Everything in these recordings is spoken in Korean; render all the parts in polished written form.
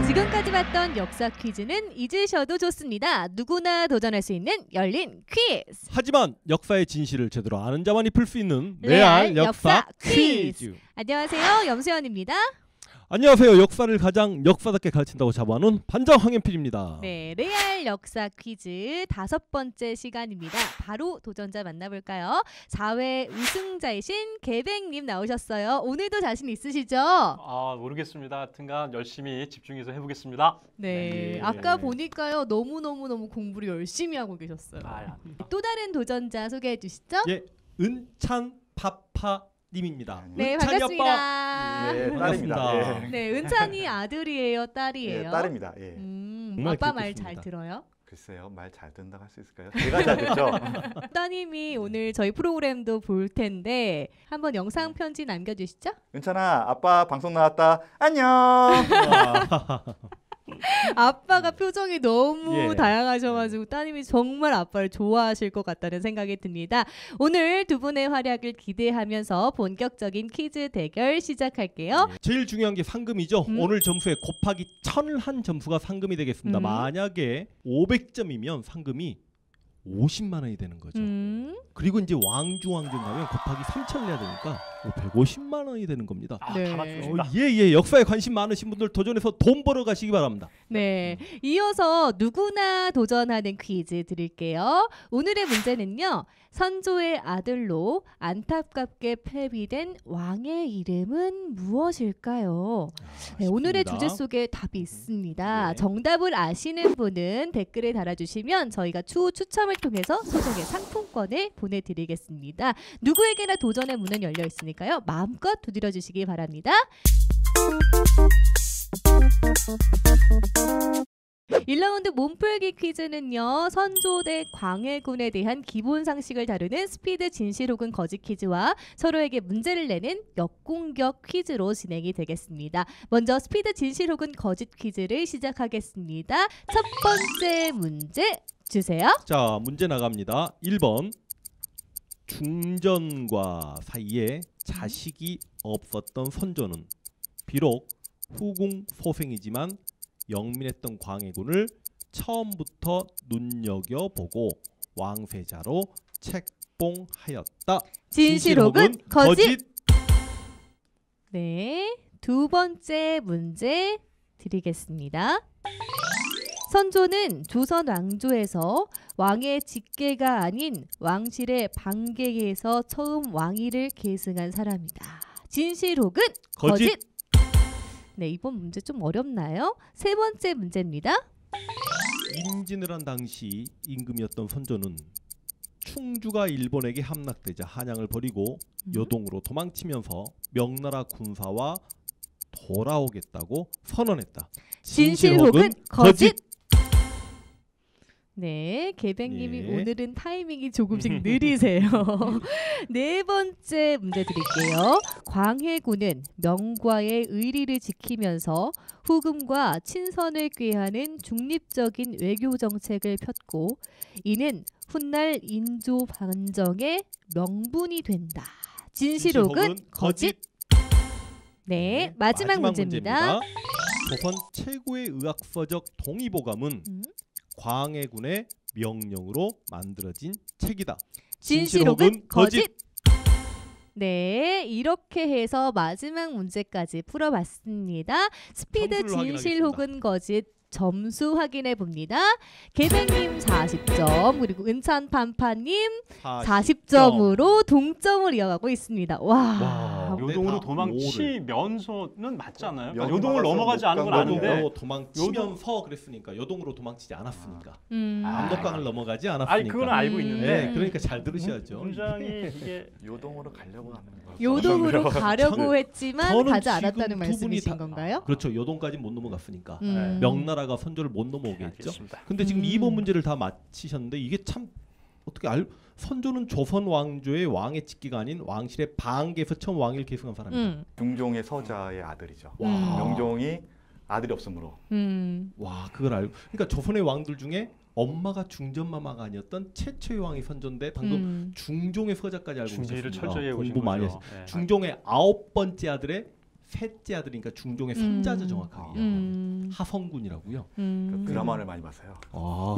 지금까지 봤던 역사 퀴즈는 잊으셔도 좋습니다. 누구나 도전할 수 있는 열린 퀴즈. 하지만 역사의 진실을 제대로 아는 자만이 풀 수 있는 레알 레알 역사 역사 퀴즈. 안녕하세요, 염수연입니다. 안녕하세요. 역사를 가장 역사답게 가르친다고 자부하는 반장 황현필입니다. 네, 레알 역사 퀴즈 5번째 시간입니다. 바로 도전자 만나볼까요? 4회 우승자이신 개백님 나오셨어요. 오늘도 자신 있으시죠? 아, 모르겠습니다. 하여튼간 열심히 집중해서 해보겠습니다. 네, 아까 보니까요 너무 공부를 열심히 하고 계셨어요. 또 다른 도전자 소개해 주시죠. 예, 은찬 파파님입니다. 네, 은찬이 반갑습니다. 아빠. 예, 딸입니다. 예. 네, 은찬이 아들이에요, 딸이에요? 예, 딸입니다. 예. 정말 아빠 말 기쁘십니다. 잘 들어요? 글쎄요, 말 잘 듣는다고 할 수 있을까요? 제가 잘 듣죠. 따님이 오늘 저희 프로그램도 볼 텐데 한번 영상 편지 남겨주시죠. 은찬아, 아빠 방송 나왔다. 안녕. 아빠가 표정이 너무 예. 다양하셔가지고 따님이 정말 아빠를 좋아하실 것 같다는 생각이 듭니다. 오늘 두 분의 활약을 기대하면서 본격적인 퀴즈 대결 시작할게요. 제일 중요한 게 상금이죠. 오늘 점수에 곱하기 1000을 한 점수가 상금이 되겠습니다. 음. 만약에 500점이면 상금이 50만 원이 되는 거죠. 그리고 이제 왕중 가면 곱하기 3000을 해야 되니까 150만 원이 되는 겁니다. 네. 다 맞습니다. 예, 역사에 관심 많으신 분들 도전해서 돈 벌어 가시기 바랍니다. 네, 이어서 누구나 도전하는 퀴즈 드릴게요. 오늘의 문제는요. 선조의 아들로 안타깝게 폐위된 왕의 이름은 무엇일까요? 네, 오늘의 주제 속에 답이 있습니다. 예. 정답을 아시는 분은 댓글에 달아주시면 저희가 추후 추첨을 통해서 소정의 상품권을 보내드리겠습니다. 누구에게나 도전의 문은 열려 있으니까요. 마음껏 두드려 주시기 바랍니다. 1라운드 몸풀기 퀴즈는요. 선조 대 광해군에 대한 기본 상식을 다루는 스피드 진실 혹은 거짓 퀴즈와 서로에게 문제를 내는 역공격 퀴즈로 진행이 되겠습니다. 먼저 스피드 진실 혹은 거짓 퀴즈를 시작하겠습니다. 첫 번째 문제 주세요. 자, 문제 나갑니다. 1번. 중전과 사이에 자식이 없었던 선조는 비록 후궁 소생이지만 영민했던 광해군을 처음부터 눈여겨보고 왕세자로 책봉하였다. 진실 혹은 거짓? 네, 두 번째 문제 드리겠습니다. 선조는 조선 왕조에서 왕의 직계가 아닌 왕실의 반계에서 처음 왕위를 계승한 사람이다. 진실 혹은 거짓? 네, 이번 문제 좀 어렵나요? 세 번째 문제입니다. 임진을 한 당시 임금이었던 선조는 충주가 일본에게 함락되자 한양을 버리고 요동으로 도망치면서 명나라 군사와 돌아오겠다고 선언했다. 진실 혹은 거짓? 네, 개백님이 예. 오늘은 타이밍이 조금씩 느리세요. 네 번째 문제 드릴게요. 광해군은 명과의 의리를 지키면서 후금과 친선을 꾀하는 중립적인 외교 정책을 폈고 이는 훗날 인조 반정의 명분이 된다. 진실 혹은 거짓? 네, 마지막 문제입니다. 조선 최고의 의학서적 동의보감은 광해군의 명령으로 만들어진 책이다. 진실 혹은 거짓? 네, 이렇게 해서 마지막 문제까지 풀어봤습니다. 스피드 점수를 진실 확인하겠습니다. 혹은 거짓 점수 확인해 봅니다. 개백님 40점 그리고 은찬판파님 40점으로 동점을 이어가고 있습니다. 와, 요동으로 다 도망치면서는 맞잖아요. 그러니까 명이 요동을 나가서 넘어가지 않은 건 아는데 요동으로 도망치면서 그랬으니까 요동으로 도망치지 않았으니까. 압록강을 넘어가지 않았으니까. 아니 그건 알고 있는데 네, 그러니까 잘 들으셔야죠. 문장이 이게 요동으로 가려고 하는 거예요. 요동으로 가려고 했지만 저는 가지 지금 않았다는 두 말씀이신 분이 건가요? 그렇죠. 요동까지 못 넘어갔으니까. 음. 명나라가 선조를 못 넘어오겠죠. 알겠습니다. 근데 지금 2번 문제를 다 맞히셨는데 이게 참 어떻게 선조는 조선 왕조의 왕의 직계가 아닌 왕실의 반계에서 처음 왕위를 계승한 사람이다. 중종의 서자의 아들이죠. 와. 명종이 아들이 없으므로. 와, 그걸 알고. 그러니까 조선의 왕들 중에 엄마가 중전마마가 아니었던 최초의 왕이 선조인데 방금 중종의 서자까지 알고 중지를 계셨습니다. 철저히 해오신 공부 많이 거죠. 했어요. 네. 중종의 9번째 아들의 셋째 아들이니까 중종의 손자죠 정확하게. 하성군이라고요. 드라마를 많이 봤어요. 아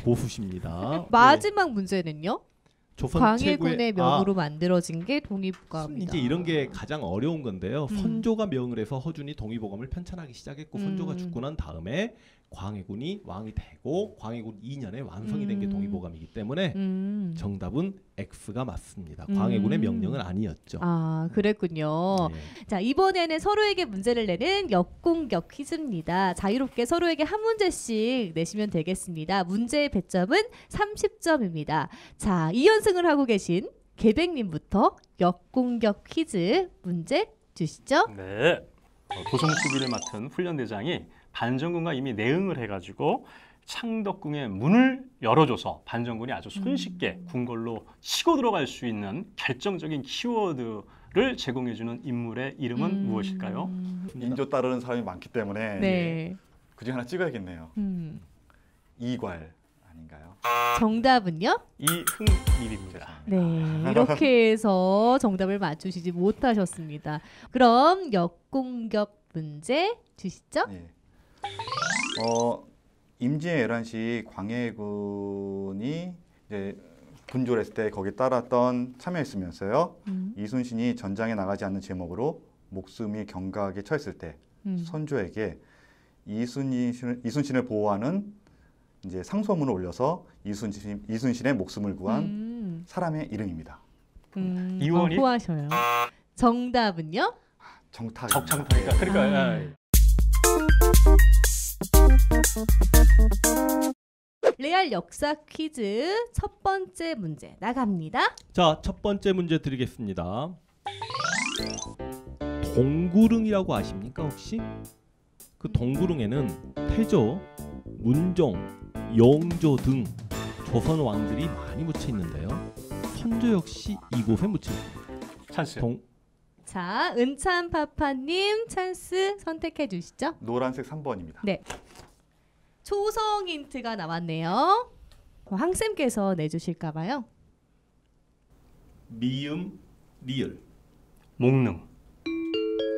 고수십니다. 마지막 문제는요? 조선 광해군의 최고의 명으로 만들어진 게 동의보감입니다. 이제 이런 게 가장 어려운 건데요. 선조가 명을 해서 허준이 동의보감을 편찬하기 시작했고 선조가 죽고 난 다음에 광해군이 왕이 되고 광해군 2년에 완성이 된 게 동의보감이기 때문에 정답은 X가 맞습니다. 광해군의 명령은 아니었죠. 아, 그랬군요. 네. 자, 이번에는 서로에게 문제를 내는 역공격 퀴즈입니다. 자유롭게 서로에게 한 문제씩 내시면 되겠습니다. 문제의 배점은 30점입니다. 자, 2연승을 하고 계신 개백님부터 역공격 퀴즈 문제 주시죠. 네. 도성 수비를 맡은 훈련대장이 반정군과 이미 내응을 해가지고 창덕궁의 문을 열어줘서 반정군이 아주 손쉽게 궁궐로 치고 들어갈 수 있는 결정적인 키워드를 제공해주는 인물의 이름은 무엇일까요? 인조 따르는 사람이 많기 때문에 네. 그중 하나 찍어야겠네요. 이괄 아닌가요? 정답은요? 이흥립입니다. 네, 이렇게 해서 정답을 맞추시지 못하셨습니다. 그럼 역공격 문제 주시죠. 예. 임진의 11시 광해군이 이제 분조를 했을 때 거기 따랐던 참여했으면서요. 이순신이 전장에 나가지 않는 제목으로 목숨이 경각에 처했을 때 선조에게 이순신을 보호하는 이제 상소문을 올려서 이순신의 목숨을 구한 사람의 이름입니다. 이원이? 후하셔요. 정답은요? 적창타니까. 그러니까 레알 역사 퀴즈 첫 번째 문제 나갑니다. 자, 첫 번째 문제 드리겠습니다. 동구릉이라고 아십니까 혹시? 그 동구릉에는 태조, 문종, 영조 등 조선 왕들이 많이 묻혀 있는데요. 선조 역시 이곳에 묻혀 있습니다. 찬스. 자, 은찬파파님 찬스 선택해 주시죠. 노란색 3번입니다. 네. 초성 힌트가 나왔네요. 황쌤께서 내주실까 봐요. 미음, 리을. 목능.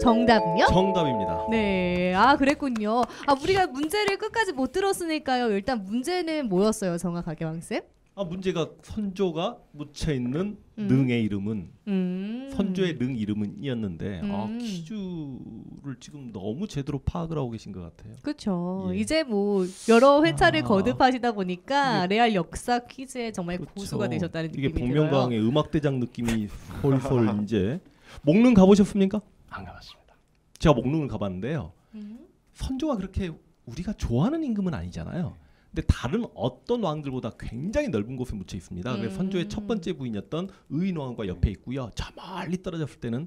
정답은요? 정답입니다. 네, 아 그랬군요. 아 우리가 문제를 끝까지 못 들었으니까요. 일단 문제는 뭐였어요, 정확하게 황쌤? 문제가 선조가 묻혀 있는 능의 이름은 선조의 능 이름은이었는데 퀴즈를 지금 너무 제대로 파악을 하고 계신 것 같아요. 그렇죠. 예. 이제 뭐 여러 회차를 거듭하시다 보니까 레알 역사 퀴즈에 정말 그렇죠. 고수가 되셨다는 이게 느낌이 들어요. 복면가왕의 음악대장 느낌이 솔솔 이제. 목릉 가보셨습니까? 안 가봤습니다. 제가 목릉을 가봤는데요. 선조가 그렇게 우리가 좋아하는 임금은 아니잖아요. 근데 다른 어떤 왕들보다 굉장히 넓은 곳에 묻혀 있습니다. 그래서 선조의 첫 번째 부인이었던 의인왕과 옆에 있고요. 저 멀리 떨어졌을 때는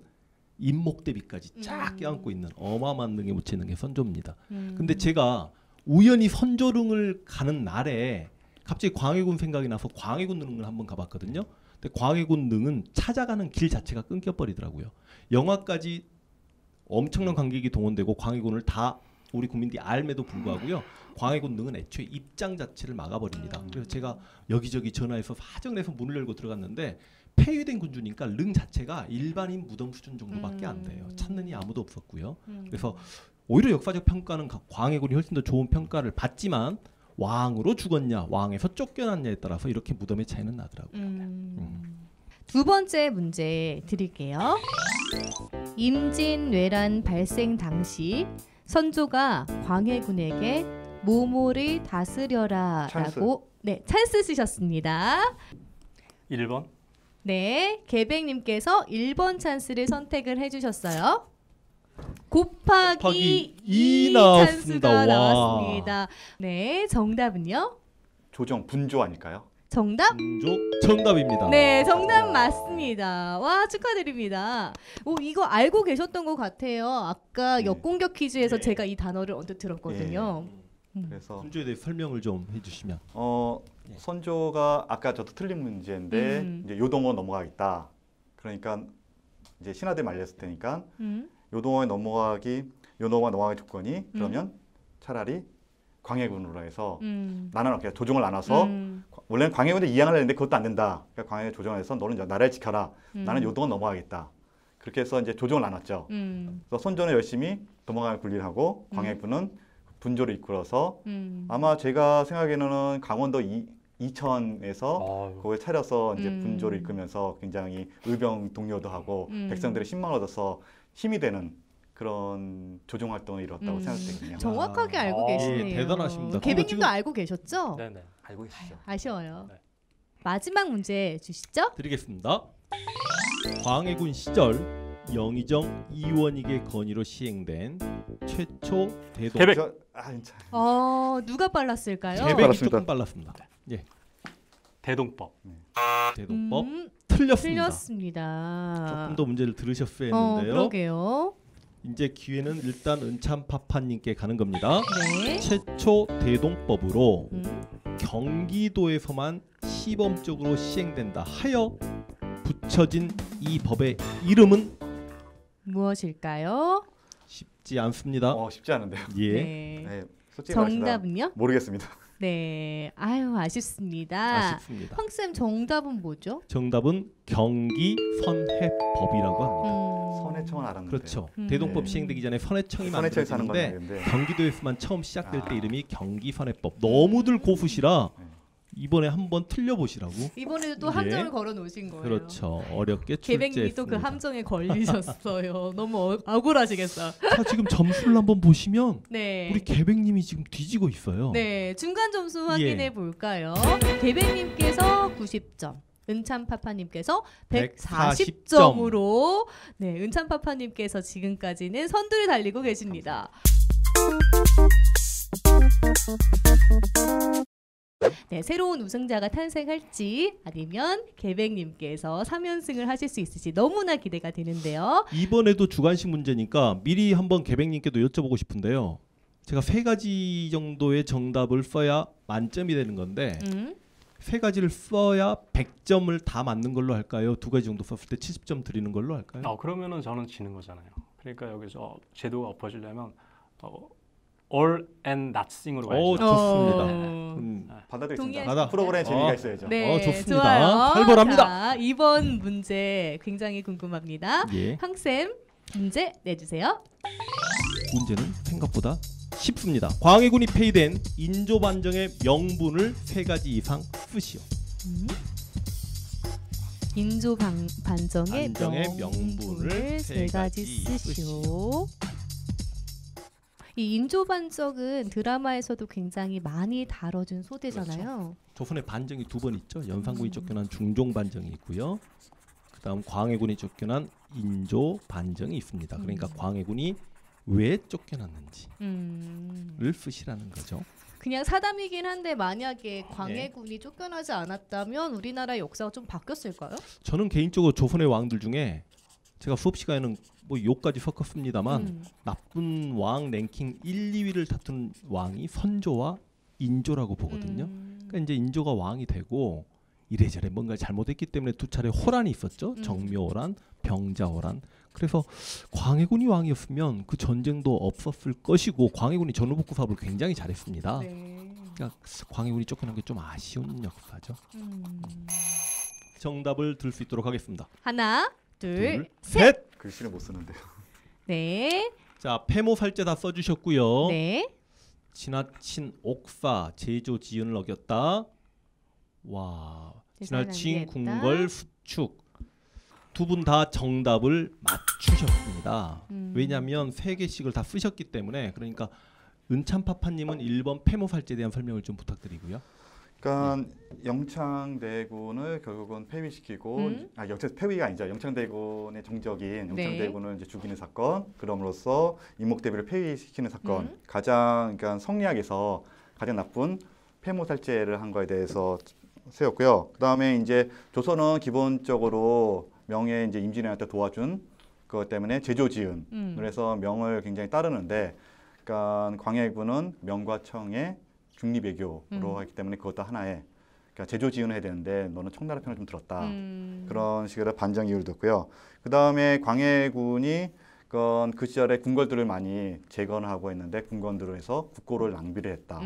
인목대비까지 쫙 껴안고 있는 어마어마한 능에 묻혀 있는 게 선조입니다. 근데 제가 우연히 선조릉을 가는 날에 갑자기 광해군 생각이 나서 광해군 능을 한번 가봤거든요. 근데 광해군 능은 찾아가는 길 자체가 끊겨버리더라고요. 영화까지 엄청난 관객이 동원되고 광해군을 다 우리 국민들이 알매도 불구하고요. 광해군 능은 애초에 입장 자체를 막아버립니다. 그래서 제가 여기저기 전화해서 사정을 해서 문을 열고 들어갔는데 폐위된 군주니까 능 자체가 일반인 무덤 수준 정도밖에 안 돼요. 찾는 이 아무도 없었고요. 그래서 오히려 역사적 평가는 광해군이 훨씬 더 좋은 평가를 받지만 왕으로 죽었냐 왕에서 쫓겨났냐에 따라서 이렇게 무덤의 차이는 나더라고요. 두 번째 문제 드릴게요. 임진왜란 발생 당시 선조가 광해군에게 모모를 다스려라라고 찬스 쓰셨습니다. 1번. 네, 개백님께서 1번 찬스를 선택을 해주셨어요. 곱하기 2 찬스가 나왔습니다. 나왔습니다. 네, 정답은요? 조정 분조 아닐까요? 정답? 정답입니다. 네, 정답 맞습니다. 와, 축하드립니다. 이거 알고 계셨던 것 같아요. 아까 역공격 퀴즈에서 제가 이 단어를 언뜻 들었거든요. 그래서 선조에 대해 설명을 좀 해주시면. 선조가 아까 저도 틀린 문제인데 이제 요동원 넘어가겠다. 그러니까 이제 신하들 말렸을 테니까 요동원 넘어가기 조건이 그러면 차라리 광해군으로 해서 나눠놓게 조정을 나눠서 음. 원래는 광해군에 이양을 했는데 그것도 안 된다. 그러니까 광해군 조정을 해서 너는 나라를 지켜라. 나는 요동은 넘어가겠다. 그렇게 해서 이제 조정을 나눴죠. 그래서 손조는 열심히 도망갈 군리를 하고 광해군은 분조를 이끌어서 아마 제가 생각에는 강원도 이천에서 거기에 차려서 이제 분조를 이끌면서 굉장히 의병 동료도 하고 백성들의 신망을 얻어서 힘이 되는 그런 조정 활동을 이뤘다고 생각되거든요. 정확하게 알고 예, 계시네요. 대단하십니다. 개백님도 지금- 알고 계셨죠? 네네 알고 계시죠. 아쉬워요. 네. 마지막 문제 주시죠. 드리겠습니다. 광해군 시절 영의정 이원익의 건의로 시행된 최초 대동 개백. 진짜. 누가 빨랐을까요? 개백. 개백이 빨랐습니다. 조금 빨랐습니다. 예, 대동법. 대동법 음, 틀렸습니다. 틀렸습니다. 조금 더 문제를 들으셨어야 했는데요. 그러게요. 이제 기회는 일단 은참파파님께 가는 겁니다. 네. 최초 대동법으로 음. 경기도에서만 시범적으로 시행된다 하여 붙여진 이 법의 이름은 무엇일까요? 쉽지 않습니다. 쉽지 않은데요. 예. 네. 네, 솔직히 말해서 정답은요? 모르겠습니다. 네. 아유, 아쉽습니다. 아쉽습니다. 황쌤 정답은 뭐죠? 정답은 경기선해법이라고 합니다. 선해청은 알았는데. 그렇죠. 음. 대동법 네. 시행되기 전에 선해청이 선해청에서 하는 건 만들어지는데 알겠는데. 경기도에서만 처음 시작될 때 아. 이름이 경기선해법. 너무들 고수시라 네. 이번에 한번 틀려보시라고. 이번에도 또 예. 함정을 걸어 놓으신 거예요. 그렇죠. 어렵게 개백님이 또 그 출제했습니다. 함정에 걸리셨어요. 너무 억울하시겠어. 자, 지금 점수를 한번 보시면 네. 우리 개백님이 지금 뒤지고 있어요. 네, 중간 점수 예. 확인해 볼까요? 개백님께서 90점, 은참파파님께서 140점으로 네, 은참파파님께서 지금까지는 선두를 달리고 계십니다. 네, 새로운 우승자가 탄생할지 아니면 개백님께서 3연승을 하실 수 있을지 너무나 기대가 되는데요. 이번에도 주관식 문제니까 미리 한번 개백님께도 여쭤보고 싶은데요. 제가 세 가지 정도의 정답을 써야 만점이 되는 건데 세 가지를 써야 100점을 다 맞는 걸로 할까요? 두 가지 정도 썼을 때 70점 드리는 걸로 할까요? 그러면은 저는 지는 거잖아요. 그러니까 여기서 제도가 엎어지려면 all and nothing으로 가야죠. 좋습니다. 받아들였습니다. 동의하십니까? 프로그램 재미가 있어야죠. 네, 좋습니다. 좋아요. 살벌합니다. 자, 이번 문제 굉장히 궁금합니다. 예. 황쌤 문제 내주세요. 문제는 생각보다 쉽습니다. 광해군이 폐위된 인조 반정의 명분을 세 가지 이상 쓰시오. 인조 반정의 반정의 명분을 명분을 세 세 가지 가지 쓰시오. 이 인조 반정은 드라마에서도 굉장히 많이 다뤄준 소재잖아요. 조선의 반정이 두 번 있죠. 연산군이 쫓겨난 중종 반정이 있고요. 그다음 광해군이 쫓겨난 인조 반정이 있습니다. 그러니까 광해군이 왜 쫓겨났는지를 쓰시라는 거죠. 그냥 사담이긴 한데 만약에 광해군이 쫓겨나지 않았다면 우리나라의 역사가 좀 바뀌었을까요? 저는 개인적으로 조선의 왕들 중에 제가 수업 시간에는 뭐 요까지 섞었습니다만 나쁜 왕 랭킹 1, 2위를 다툰 왕이 선조와 인조라고 보거든요. 그러니까 이제 인조가 왕이 되고 이래저래 뭔가 잘못했기 때문에 두 차례 호란이 있었죠. 정묘호란, 병자호란. 그래서 광해군이 왕이었으면 그 전쟁도 없었을 것이고 광해군이 전후복구 사업을 굉장히 잘했습니다. 네. 그러니까 광해군이 쫓겨난 게 좀 아쉬운 역사죠. 정답을 들 수 있도록 하겠습니다. 하나, 둘, 셋. 글씨를 못 쓰는데요. 네. 자, 폐모살제 다 써주셨고요. 네. 지나친 옥사 제조 지연을 어겼다. 와, 지나친 궁궐 수축. 두 분 다 정답을 맞추셨습니다. 왜냐하면 세 개씩을 다 쓰셨기 때문에. 그러니까 은참파파님은 1번 폐모살제에 대한 설명을 좀 부탁드리고요. 그러니까 영창대군을 결국은 폐위시키고 영창 폐위가 아니죠. 영창대군의 정적인 영창대군을 이제 죽이는 사건, 그럼으로써 이목대비를 폐위시키는 사건, 가장 그러니까 성리학에서 가장 나쁜 폐모살제를 한 거에 대해서 세웠고요. 그다음에 이제 조선은 기본적으로 명예 이제 임진왜란때 도와준 그것 때문에 제조지은 그래서 명을 굉장히 따르는데, 그러니까 광해군은 명과 청의 중립외교로 했기 때문에 그것도 하나의 그러니까 제조지은을 해야 되는데 너는 청나라 편을 좀 들었다. 그런 식으로 반정 이유를 뒀고요. 그 다음에 광해군이 그건 그 시절에 궁궐들을 많이 재건을 하고 했는데 궁궐들을 해서 국고를 낭비를 했다.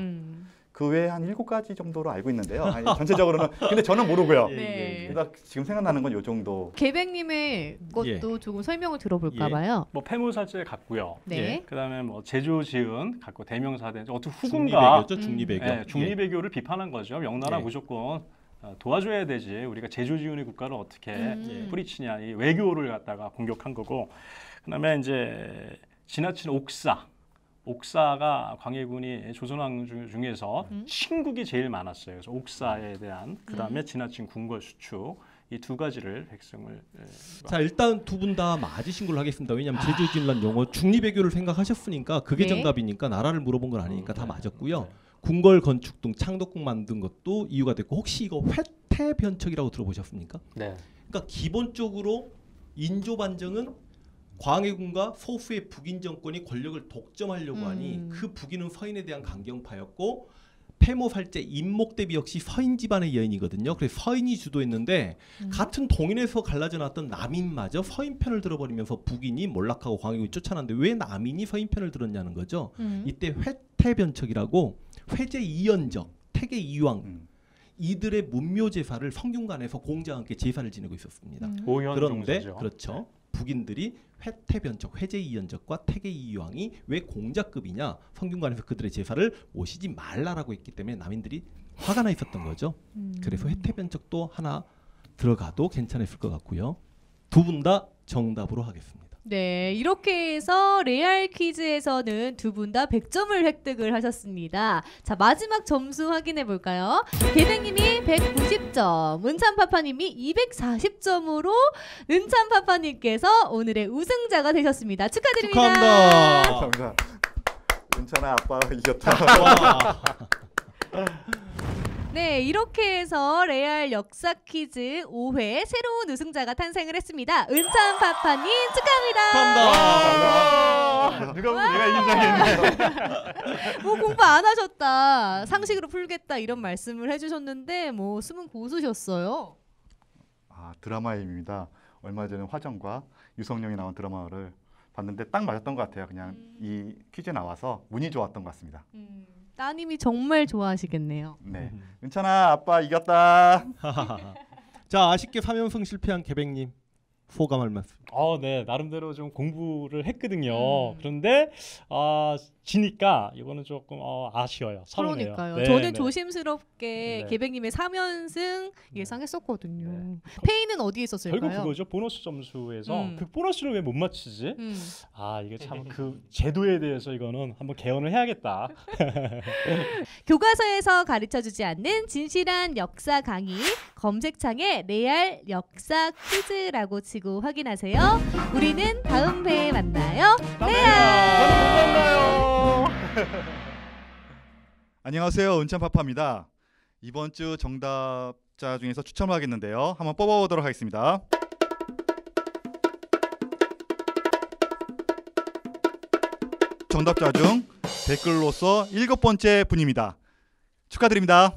그 외에 한 7가지 정도로 알고 있는데요. 아니, 전체적으로는 근데 저는 모르고요. 네. 그래서 지금 생각나는 건 요 정도. 계백님의 것도 조금 설명을 들어볼까 예. 봐요. 뭐 폐무살제 같고요. 네. 그다음에 뭐 제조 지은 갖고 대명사된 어떤 후군가 중리배교죠, 중리배교. 네, 중리배교를 비판한 거죠. 명나라 예. 무조건 도와줘야 되지. 우리가 제조지은의 국가를 어떻게 음. 뿌리치냐. 이 외교를 갖다가 공격한 거고. 그다음에 이제 지나친 옥사가 광해군이 조선왕 중에서 신국이 제일 많았어요. 그래서 옥사에 대한 그다음에 지나친 궁궐 수축 이 두 가지를 백성을 자, 일단 두 분 다 맞으신 걸로 하겠습니다. 왜냐하면 제조지을란 용어 중리배교를 생각하셨으니까 그게 네. 정답이니까 나라를 물어본 건 아니니까 다 맞았고요. 궁궐 건축 등 창덕궁 만든 것도 이유가 됐고 혹시 이거 회태변척이라고 들어보셨습니까? 네. 그러니까 기본적으로 인조 반정은 광해군과 소수의 북인 정권이 권력을 독점하려고 하니 그 북인은 서인에 대한 강경파였고 폐모살제 임목대비 역시 서인 집안의 여인이거든요. 그래서 서인이 주도했는데 같은 동인에서 갈라져 나왔던 남인마저 서인 편을 들어버리면서 북인이 몰락하고 광해군이 쫓아났는데 왜 남인이 서인 편을 들었냐는 거죠. 이때 회태변척이라고 회제 이연적, 태계 이왕 이들의 문묘 제사를 성균관에서 공자와 함께 제사를 지내고 있었습니다. 오현 그런데 종사죠. 그렇죠. 북인들이 회태변척, 회제이연적과 태계이왕이 왜 공자급이냐? 성균관에서 그들의 제사를 오시지 말라라고 했기 때문에 남인들이 화가 나 있었던 거죠. 그래서 회태변척도 하나 들어가도 괜찮았을 것 같고요. 두 분 다 정답으로 하겠습니다. 네, 이렇게 해서 레알 퀴즈에서는 두 분 다 100점을 획득을 하셨습니다. 자, 마지막 점수 확인해 볼까요? 계백님이 190점, 은찬파파님이 240점으로 은찬파파님께서 오늘의 우승자가 되셨습니다. 축하드립니다. 축하합니다. 감사합니다. 은찬아 아빠가 이겼다. 와. 네, 이렇게 해서 레알 역사 퀴즈 5회 새로운 우승자가 탄생을 했습니다. 은찬파파님 축하합니다. 축하합니다. 누가 보면 내가 이기자겠네. 뭐 공부 안 하셨다, 상식으로 풀겠다 이런 말씀을 해주셨는데 뭐 숨은 고수셨어요. 아, 드라마의 힘입니다. 얼마 전에 화정과 유성룡이 나온 드라마를 봤는데 딱 맞았던 것 같아요. 그냥 이 퀴즈에 나와서 운이 좋았던 것 같습니다. 따님이 정말 좋아하시겠네요. 네, 은찬아 아빠 이겼다. 자, 아쉽게 3연승 실패한 계백님 소감할 말씀. 네, 나름대로 좀 공부를 했거든요. 그런데 지니까 이거는 조금 아쉬워요. 서운해요. 그러니까요. 네, 저는 네. 조심스럽게 네. 계백님의 3연승 예상했었거든요. 페이는 어디에 있었을까요? 결국 그거죠. 보너스 점수에서 그 보너스를 왜 못 맞히지? 이게 참 그 제도에 대해서 이거는 한번 개헌을 해야겠다. 교과서에서 가르쳐주지 않는 진실한 역사 강의, 검색창에 레알 역사 퀴즈라고 치고 확인하세요. 우리는 다음 회에 만나요. 레알! 안녕하세요, 은찬파파입니다. 이번 주 정답자 중에서 추첨을 하겠는데요. 한번 뽑아보도록 하겠습니다. 정답자 중 댓글로서 7번째 분입니다. 축하드립니다.